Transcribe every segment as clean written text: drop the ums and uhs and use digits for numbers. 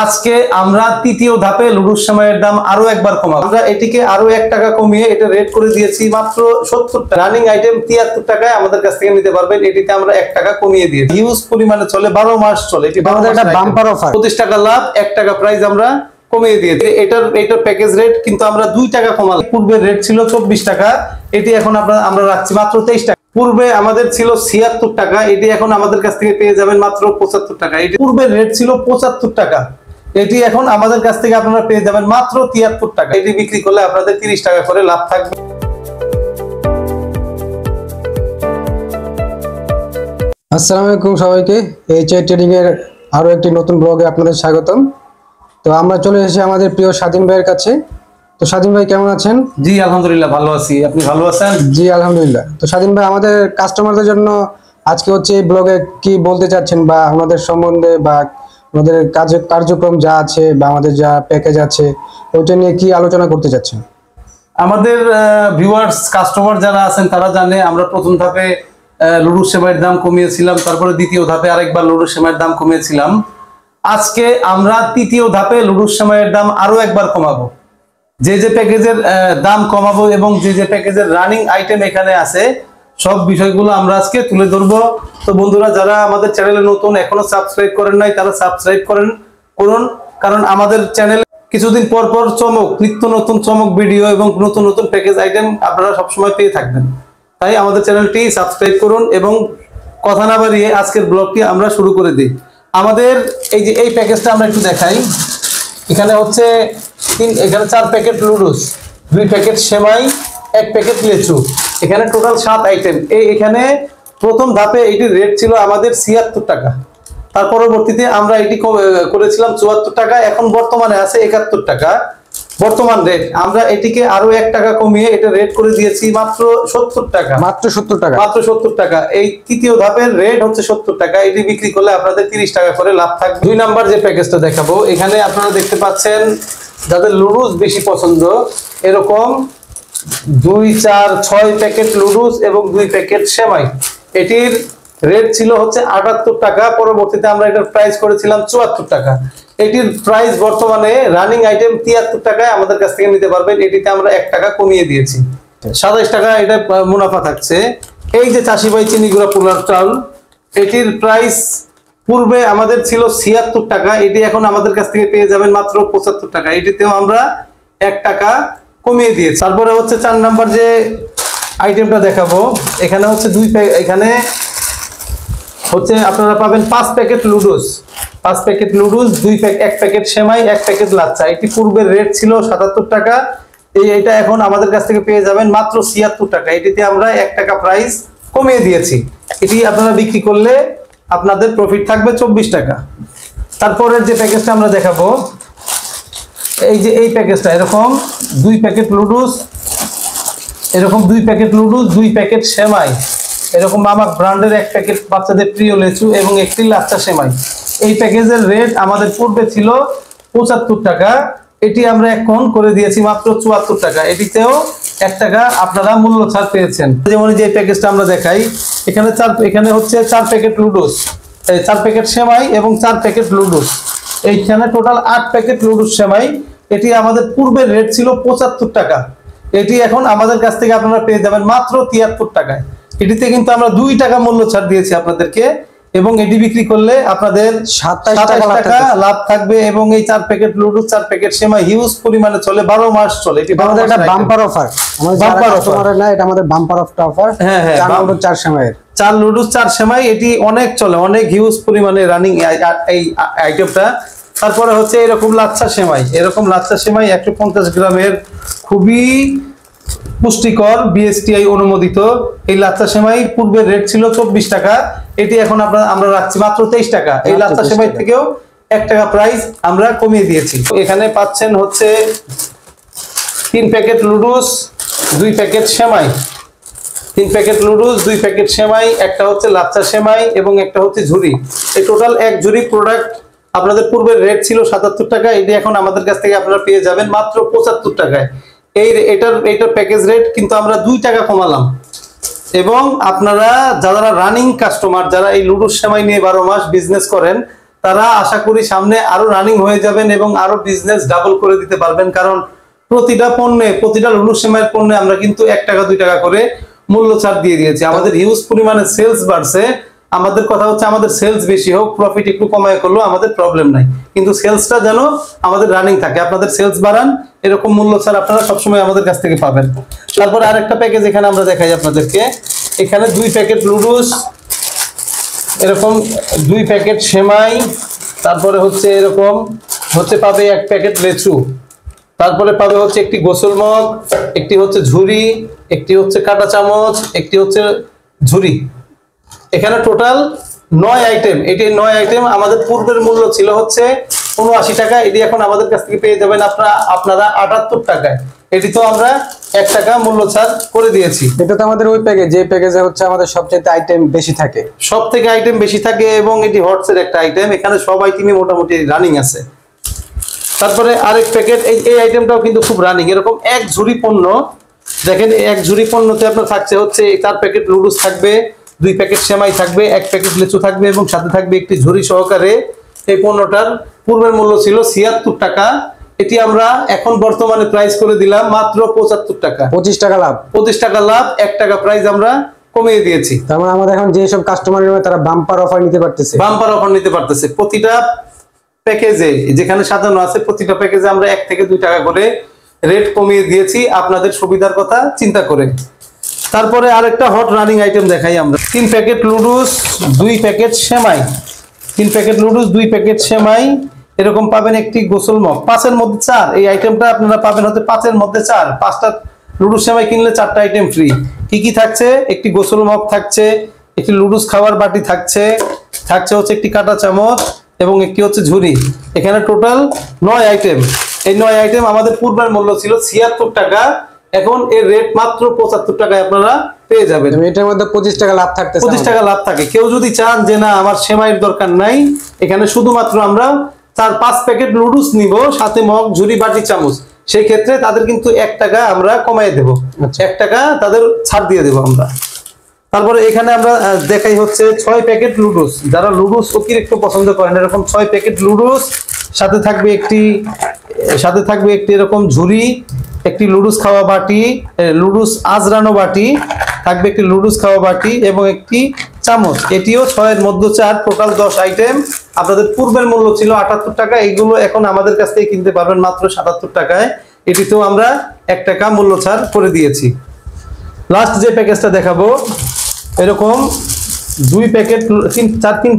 আজকে আমরা তৃতীয় ধাপে লুডুস সেমাইয়ের দাম আরো একবার কমাবো। আমরা এটিকে আরো 1 টাকা কমিয়ে এটা রেট করে দিয়েছি মাত্র 70 টাকা। রানিং আইটেম 73 টাকায় আমাদের কাছ থেকে নিতে পারবেন। এটিতে আমরা 1 টাকা কমিয়ে দিয়েছি। হিউজ পরিমাণে চলে, 12 মাস চলে। এটি আমাদের একটা বাম্পার অফার। 25 টাকা লাভ, 1 টাকা প্রাইস আমরা কমিয়ে দিয়েছি। এটার প্যাকেজ রেট কিন্তু আমরা 2 টাকা কমালাম। পূর্বের রেট ছিল 24 টাকা, এটি এখন আমরা রাখছি মাত্র 23 টাকা। পূর্বে আমাদের ছিল 76 টাকা, এটি এখন আমাদের কাছ থেকে পেয়ে যাবেন মাত্র 75 টাকা। এটি পূর্বের রেট ছিল 75 টাকা, এটি এখন আমাদের কাছ থেকে আপনারা পেয়ে যাবেন মাত্র 73 টাকা। এটি বিক্রি করলে আপনাদের 30 টাকা করে লাভ থাকবে। আসসালামু আলাইকুম সবাইকে, এইচআই ট্রেডিং এর আরো একটি নতুন ব্লগে আপনাদের স্বাগতম। তো আমরা চলে এসেছি আমাদের প্রিয় স্বাধীন ভাইয়ের কাছে। তো স্বাধীন ভাই কেমন আছেন? জি আলহামদুলিল্লাহ ভালো আছি, আপনি ভালো আছেন? জি আলহামদুলিল্লাহ। তো স্বাধীন ভাই, আমাদের কাস্টমারদের জন্য আজকে এই ব্লগে কি বলতে চাচ্ছেন, বা আমাদের সম্বন্ধে বা আমাদের কার্যক্রম যা আছে বা আমাদের যা প্যাকেজ আছে ওইটা নিয়ে কি আলোচনা করতে চাচ্ছেন? আমাদের ভিউয়ার্স কাস্টমার যারা আছেন তারা জানে আমরা প্রথম ধাপে লুডুস সেমাইয়ের দাম কমিয়েছিলাম, তারপরে দ্বিতীয় ধাপে আরেকবার লুডুস সেমাইয়ের দাম কমিয়েছিলাম। আজকে আমরা তৃতীয় ধাপে লুডুস সেমাইয়ের দাম আরো একবার কমাবো। যে প্যাকেজের দাম কমাবো এবং যে প্যাকেজের রানিং আইটেম এখানে আছে সব বিষয়গুলো আমরা আজকে তুলে ধরবো। তো বন্ধুরা, যারা আমাদের চ্যানেলে নতুন এখনো সাবস্ক্রাইব করেন নাই তারা সাবস্ক্রাইব করুন, কারণ আমাদের চ্যানেলে কিছুদিন পর পর নিত্য নতুন চমক ভিডিও এবং নতুন নতুন প্যাকেজ আইটেম আপনারা সবসময় পেয়ে থাকবেন। তাই আমাদের চ্যানেলটি সাবস্ক্রাইব করুন এবং কথা না বাড়িয়ে আজকের ব্লগটি আমরা শুরু করে দিই। আমাদের এই প্যাকেজটা আমরা একটু দেখাই। এখানে হচ্ছে এখানে 4 প্যাকেট লুডুস, 2 প্যাকেট সেমাই, 1 প্যাকেট লেচু, এখানে টোটাল 7 আইটেম। এখানে প্রথম ধাপে এটির রেট ছিল আমাদের 76 টাকা, তার পরবর্তীতে আমরা এটি করেছিলাম 74 টাকা, এখন বর্তমানে আছে 71 টাকা বর্তমান রেট। আমরা এটিকে আরো 1 টাকা কমিয়ে এটা রেট করে দিয়েছি মাত্র 70 টাকা। মাত্র 70 টাকা, মাত্র 70 টাকা। এই তৃতীয় ধাপের রেট হচ্ছে 70 টাকা। এটি বিক্রি করলে আপনাদের 30 টাকা করে লাভ থাকবে। 2 নাম্বার যে প্যাকেজটা দেখাবো, এখানে আপনারা দেখতে পাচ্ছেন যাদের লুডুস বেশি পছন্দ, এরকম 2, 4, 6 প্যাকেট লুডুস এবং 2 প্যাকেট সেমাই। এটির রেট ছিল হচ্ছে 78 টাকা, পরবর্তীতে আমরা এটার প্রাইস করেছিলাম 74 টাকা। এটির প্রাইস বর্তমানে রানিং আইটেম 73 টাকায় আমাদের কাছ থেকে নিতে পারবেন। এটিতে আমরা 1 টাকা কমিয়ে দিয়েছি, 27 টাকা এটা মুনাফা থাকছে। এই যে চাষি ভাই চিনি গুঁড়া পোলার চাউল, এটির প্রাইস পূর্বে আমাদের ছিল 76 টাকা, এটি এখন আমাদের কাছ থেকে পেয়ে যাবেন মাত্র 75 টাকা। এটিতেও আমরা 1 টাকা কমিয়ে দিয়েছি। তারপরে হচ্ছে 4 নাম্বার যে আইটেমটা দেখাবো, এখানে হচ্ছে এখানে হচ্ছে আপনারা পাবেন 5 প্যাকেট লুডুস, 5 প্যাকেট লুডুস, 1 প্যাকেট সেমাই, 1 প্যাকেট লাচ্ছা। এটি পূর্বের রেট ছিল 77 টাকা, এটা এখন আমাদের কাছ থেকে পেয়ে যাবেন মাত্র 76 টাকা। এটিতে আমরা 1 টাকা প্রাইস কমিয়ে দিয়েছি। এটি আপনারা বিক্রি করলে আপনাদের প্রফিট থাকবে 24 টাকা। তারপরের যে প্যাকেজটা আমরা দেখাবো, এই প্যাকেজটা এরকম 2 প্যাকেট লুডুস, এরকম 2 প্যাকেট লুডুস, 2 প্যাকেট সেমাই, এরকম মামা ব্র্যান্ডের 1 প্যাকেট বাচ্চাদের প্রিয় লেচু এবং 1টি লাচ্ছা সেমাই। এই প্যাকেজের রেট আমাদের পূর্বে ছিল 75 টাকা, এটি আমরা এখন করে দিয়েছি মাত্র 74 টাকা। এটিতেও 1 টাকা আপনারা মূল্য ছাড় পেয়েছেন। যেমন যে প্যাকেজটা আমরা দেখাই, এখানে হচ্ছে 4 প্যাকেট লুডুস, 4 প্যাকেট সেমাই এবং 4 প্যাকেট লুডুস। এইখানে টোটাল 8 প্যাকেট লুডুস সেমাই। এটি আমাদের পূর্বের রেট ছিল 75 টাকা, এটি এখন আমাদের কাছ থেকে আপনারা পেয়ে যাবেন মাত্র 73 টাকায়। এটিতে কিন্তু আমরা 2 টাকা মূল্য ছাড় দিয়েছি আপনাদেরকে, এবং এটি বিক্রি করলে আপনাদের 27 টাকা লাভ থাকবে। এবং এই 4 প্যাকেট লুডুস, 4 প্যাকেট সেমাই হিউজ পরিমাণে চলে, 12 মাস চলে। এটি আমাদের একটা বাম্পার অফার, আমাদের কাস্টমারের না, এটা আমাদের বাম্পার অফার। হ্যাঁ, 4 লুডুস 4 সেমাইয়ের, 4 লুডুস 4 সেমাই, এটি অনেক চলে, অনেক হিউজ পরিমাণে রানিং এই আইটেমটা। তারপরে হচ্ছে এরকম লাচ্ছা সেমাই, এরকম লাচ্ছা সেমাই 150 গ্রামের, খুবই পুষ্টিকর, বিএসটিআই অনুমোদিত। এই লাচ্ছা সেমাই পূর্বের রেট ছিল 24 টাকা, এটি এখন আমরা রাখছি মাত্র 23 টাকা। এই লাচ্ছা সেমাই থেকেও 1 টাকা প্রাইস আমরা কমিয়ে দিয়েছি। এখানে পাচ্ছেন হচ্ছে 3 প্যাকেট লুডুস, 2 প্যাকেট সেমাই, 3 প্যাকেট লুডুস, 2 প্যাকেট সেমাই, একটা হচ্ছে লাচ্ছা সেমাই এবং একটা হচ্ছে ঝুরি। এই টোটাল 1 ঝুরি প্রোডাক্ট আপনাদের পূর্বের রেট ছিল 77 টাকা, এটি এখন আমাদের কাছ থেকে আপনারা পেয়ে যাবেন মাত্র 75 টাকায়। এটার প্যাকেজ রেট কিন্তু আমরা 2 টাকা কমালাম। এবং আপনারা যারা রানিং কাস্টমার, যারা এই লুডুস সেমাই নিয়ে 12 মাস বিজনেস করেন, তারা আশা করি সামনে আরো রানিং হয়ে যাবেন এবং আরো বিজনেস ডাবল করে দিতে পারবেন। কারণ প্রতিটা পণ্যে, প্রতিটা লুলুস সেমাইয়ের পণ্যে আমরা কিন্তু 1 টাকা 2 টাকা করে মূল্য ছাড় দিয়ে দিয়েছি। আমাদের হিউজ পরিমাণে সেলস বাড়ছে। আমাদের কথা হচ্ছে আমাদের সেলস বেশি হোক, প্রফিট একটু কমায় করলেও আমাদের প্রবলেম নাই, কিন্তু সেলসটা যেন আমাদের রানিং থাকে। আপনাদের সেলস বাড়ান, এরকম মূল্য ছাড় আপনারা সবসময় আমাদের কাছ থেকে পাবেন। তারপর আরেকটা প্যাকেজ এখানে আমরা দেখাই আপনাদেরকে। এখানে 2 প্যাকেট লুডুস, এরকম 2 প্যাকেট সেমাই, তারপরে হচ্ছে এরকম হচ্ছে পাবে 1 প্যাকেট লেচু, তারপরে পাবে হচ্ছে একটি গোসল মগ, একটি হচ্ছে ঝুড়ি, একটি হচ্ছে কাঁটা চামচ, একটি হচ্ছে ঝুড়ি। এখানে টোটাল 9 আইটেম। এটি 9 আইটেম। আমাদের পূর্বের মূল্য ছিল হচ্ছে 79 টাকা, এটি এখন আমাদের কাছ থেকে পেয়ে যাবেন আপনারা 78 টাকায়। এটি তো আমরা 1 টাকা মূল্য ছাড় করে দিয়েছি। এটা তো আমাদের ওই প্যাকেজ, যে প্যাকেজে হচ্ছে আমাদের সবচেয়ে আইটেম বেশি থাকে, সব থেকে আইটেম বেশি থাকে এবং এটি হটসের একটা আইটেম। এখানে সব আইটেমই মোটামুটি রানিং আছে। তারপরে আরেক প্যাকেট, এই আইটেমটাও কিন্তু খুব রানিং। এরকম 1 ঝুড়ি পণ্য দেখেন, 1 ঝুড়ি পণ্যতে আপনার থাকছে হচ্ছে 4 প্যাকেট লুডুস থাকবে, 2 প্যাকেট সেমাই থাকবে, 1 প্যাকেট লিচু থাকবে এবং সাথে থাকবে একটি ঝুড়ি সহকারে। এই পণ্যটার পূর্বের মূল্য ছিল 76 টাকা, এটি আমরা এখন বর্তমানে প্রাইস করে দিলাম মাত্র 75 টাকা। 25 টাকা লাভ, 25 টাকা লাভ, 1 টাকা প্রাইস আমরা কমিয়ে দিয়েছি। তার মানে আমাদের এখন যে সব কাস্টমার তারা বাম্পার অফার নিতে পারতেছে, বাম্পার অফার নিতে পারতেছে। প্রতিটা প্যাকেজে যেখানে সাজানো আছে, প্রতিটা প্যাকেজে আমরা 1 থেকে 2 টাকা করে রেট কমিয়ে দিয়েছি আপনাদের সুবিধার কথা চিন্তা করে। তারপরে আরেকটা হট রানিং আইটেম দেখাই আমরা। 3 প্যাকেট লুডুস, 2 প্যাকেট সেমাই, 3 প্যাকেট লুডুস, 2 প্যাকেট সেমাই, এরকম পাবেন একটি গোসল মগ। 5-এর মধ্যে 4, এই আইটেমটা আপনারা পাবেন হচ্ছে 5-এর মধ্যে 4। 5টা লুডুস সেমাই কিনলে 4টা আইটেম ফ্রি। কি কি থাকছে? একটি গোসল মগ থাকছে, একটি লুডুস খাওয়ার বাটি থাকছে, থাকছে হচ্ছে একটি কাঁটা চামচ এবং একটি হচ্ছে ঝুড়ি। এখানে টোটাল 9 আইটেম। এই 9 আইটেম আমাদের পূর্বের মূল্য ছিল 76 টাকা, এখন এর রেট মাত্র 75 টাকায় আপনারা পেয়ে যাবেন। এটার মধ্যে 25 টাকা লাভ থাকতেছে, 25 টাকা লাভ থাকে। কেউ যদি চান যে না আমার সেমাইয়ের দরকার নাই, এখানে শুধুমাত্র আমরা 4-5 প্যাকেট লুডুস নিব, সাথে মগ, ঝুড়ি, বাটি, চামচ, সেই ক্ষেত্রে তাদের কিন্তু 1 টাকা আমরা কমাই দেব, 1 টাকা তাদের ছাড় দিয়ে দেব আমরা। তারপরে এখানে আমরা দেখাই হচ্ছে 6 প্যাকেট লুডুস। যারা লুডুস অতিরিক্ত পছন্দ করেন, এরকম 6 প্যাকেট লুডুস, সাথে থাকবে একটি এরকম ঝুড়ি, একটি লুডুস খাওয়া বাটি, লুডুস আজরানো বাটি থাকবে, একটি লুডুস খাওয়া বাটি এবং একটি চামচ। এটিও 6-এর মধ্যে 4, টোটাল 10 আইটেম। আপনাদের পূর্বের মূল্য ছিল 78 টাকা, এইগুলো এখন আমাদের কাছ থেকে কিনতে পারবেন মাত্র 77 টাকায়। এটিতেও আমরা 1 টাকা মূল্য ছাড় করে দিয়েছি। লাস্ট যে প্যাকেজটা দেখাবো, এরকম 3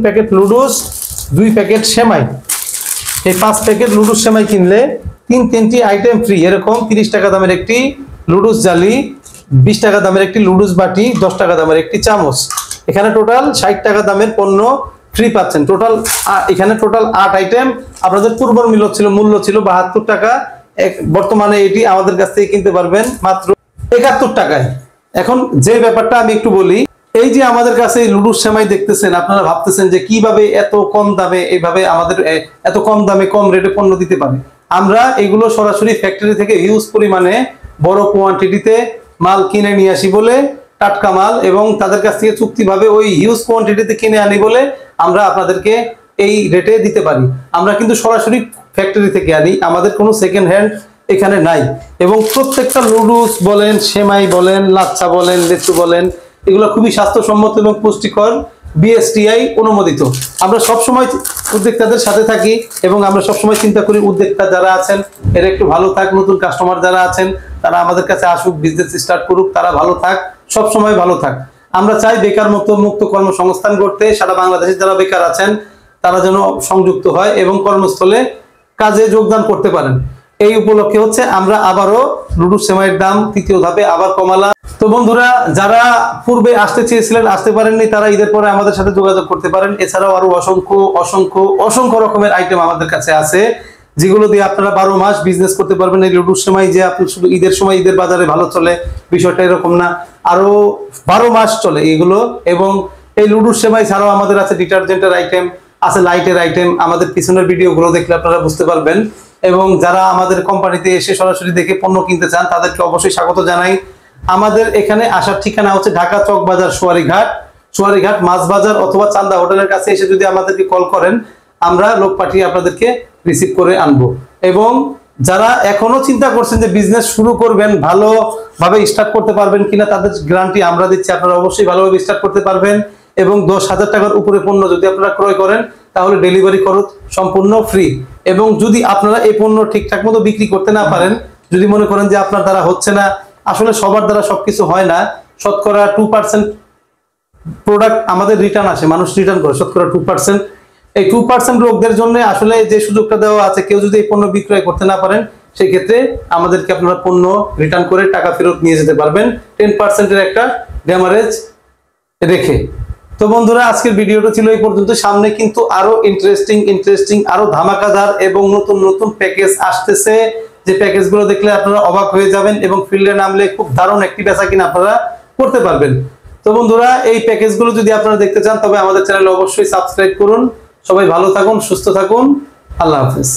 প্যাকেট লুডুস, 2 প্যাকেট সেমাই। এই 5 প্যাকেট লুডুস সেমাই কিনলে 3টি আইটেম ফ্রি। এরকম 30 টাকা দামের একটি লুডুস জালি, 20 টাকা দামের একটি লুডুস বাটি, 10 টাকা দামের একটি চামচ। এখানে টোটাল 60 টাকা দামের পণ্য ফ্রি পাচ্ছেন। এখানে টোটাল 8 আইটেম। আপনাদের পূর্বের মূল্য ছিল 72 টাকা, বর্তমানে এটি আমাদের কাছ থেকে কিনতে পারবেন মাত্র 71 টাকায়। এখন যে ব্যাপারটা আমি একটু বলি, এই যে আমাদের কাছে লুডুস সেমাই দেখতেছেন, আপনারা ভাবতেছেন যে কিভাবে এত কম দামে এইভাবে আমাদের এত কম দামে কম রেটে পণ্য দিতে পারে। আমরা এগুলো সরাসরি ফ্যাক্টরি থেকে হিউজ পরিমাণে বড় কোয়ান্টিটিতে মাল কিনে নিয়ে আসি বলে, টাটকা মাল, এবং তাদের কাছ থেকে চুক্তিভাবে ওই হিউজ কোয়ান্টিটিতে কিনে আনি বলে আমরা আপনাদেরকে এই রেটে দিতে পারি। আমরা কিন্তু সরাসরি ফ্যাক্টরি থেকে আনি, আমাদের কোনো সেকেন্ড হ্যান্ড এখানে নাই। এবং প্রত্যেকটা লুডুস বলেন, সেমাই বলেন, লাচ্ছা বলেন, লেচু বলেন, এগুলো খুবই স্বাস্থ্যসম্মত এবং পুষ্টিকর, বিএসটিআই অনুমোদিত। আমরা সবসময় উদ্যোক্তাদের সাথে থাকি এবং আমরা সবসময় চিন্তা করি উদ্যোক্তা যারা আছেন এরা একটু ভালো থাক, নতুন কাস্টমার যারা আছেন তারা আমাদের কাছে আসুক, বিজনেস স্টার্ট করুক, তারা ভালো থাক, সবসময় ভালো থাক। আমরা চাই বেকার মুক্ত কর্মসংস্থান করতে, সারা বাংলাদেশে যারা বেকার আছেন তারা যেন সংযুক্ত হয় এবং কর্মস্থলে কাজে যোগদান করতে পারেন। এই উপলক্ষে হচ্ছে আমরা আবারও লুডুস সেমাইয়ের দাম 3য় ধাপে আবার কমালাম। তো বন্ধুরা, যারা পূর্বে আসতে চেয়েছিলেন আসতে পারেননি, তারা ঈদের পরে আমাদের সাথে যোগাযোগ করতে পারেন। এছাড়াও আরো অসংখ্য রকমের আইটেম আমাদের কাছে আছে, যেগুলো দিয়ে আপনারা 12 মাস বিজনেস করতে পারবেন। এই লুডুস সেমাই যে আপনি শুধু ঈদের সময় ঈদের বাজারে ভালো চলে, বিষয়টা এরকম না, আরো 12 মাস চলে এগুলো। এবং এই লুডুস সেমাই ছাড়াও আমাদের আছে ডিটারজেন্টের আইটেম, আছে লাইটের আইটেম। আমাদের পিছনের ভিডিওগুলো দেখলে আপনারা বুঝতে পারবেন। এবং যারা আমাদের কোম্পানিতে এসে সরাসরি দেখে পণ্য কিনতে চান তাদেরকে অবশ্যই স্বাগত জানাই। আমাদের এখানে আসার ঠিকানা হচ্ছে ঢাকা চক বাজার, সোয়ারীঘাট মাছ বাজার, অথবা চান্দা হোটেলের কাছে এসে যদি আমাদেরকে কল করেন আমরা লোক পাঠিয়ে আপনাদেরকে রিসিভ করে আনবো। এবং যারা এখনো চিন্তা করছেন যে বিজনেস শুরু করবেন, ভালোভাবে স্টার্ট করতে পারবেন কিনা, তাদের গ্যারান্টি আমরা দিচ্ছি আপনারা অবশ্যই ভালোভাবে স্টার্ট করতে পারবেন। এবং 10,000 টাকার উপরে পণ্য যদি আপনারা ক্রয় করেন তাহলে ডেলিভারি খরচ সম্পূর্ণ ফ্রি। এবং যদি আপনারা এই পণ্য ঠিকঠাক মতো বিক্রি করতে না পারেন, যদি মনে করেন যে আপনার দ্বারা হচ্ছে না, আসলে সবার দ্বারা সবকিছু হয় না, শতকরা 2% প্রোডাক্ট আমাদের রিটার্ন আসে, মানুষ রিটার্ন করে শতকরা 2%। এই 2% লোকদের জন্য আসলে যে সুযোগটা দেওয়া আছে, কেউ যদি এই পণ্য বিক্রয় করতে না পারেন সেই ক্ষেত্রে আমাদেরকে আপনারা পণ্য রিটার্ন করে টাকা ফেরত নিয়ে যেতে পারবেন 10%-এর একটা ড্যামারেজ রেখে। তো বন্ধুরা, আজকের ভিডিওটা ছিল এই পর্যন্ত। সামনে কিন্তু আরো ইন্টারেস্টিং আরো ধামাকাদার এবং নতুন নতুন প্যাকেজ আসতেছে, যে প্যাকেজগুলো দেখলে আপনারা অবাক হয়ে যাবেন এবং ফিল্ডে নামলে খুব দারুণ একটি বেচাকেনা আপনারা করতে পারবেন। তো বন্ধুরা, এই প্যাকেজগুলো যদি আপনারা দেখতে চান তবে আমাদের চ্যানেলে অবশ্যই সাবস্ক্রাইব করুন। সবাই ভালো থাকুন, সুস্থ থাকুন, আল্লাহ হাফেজ।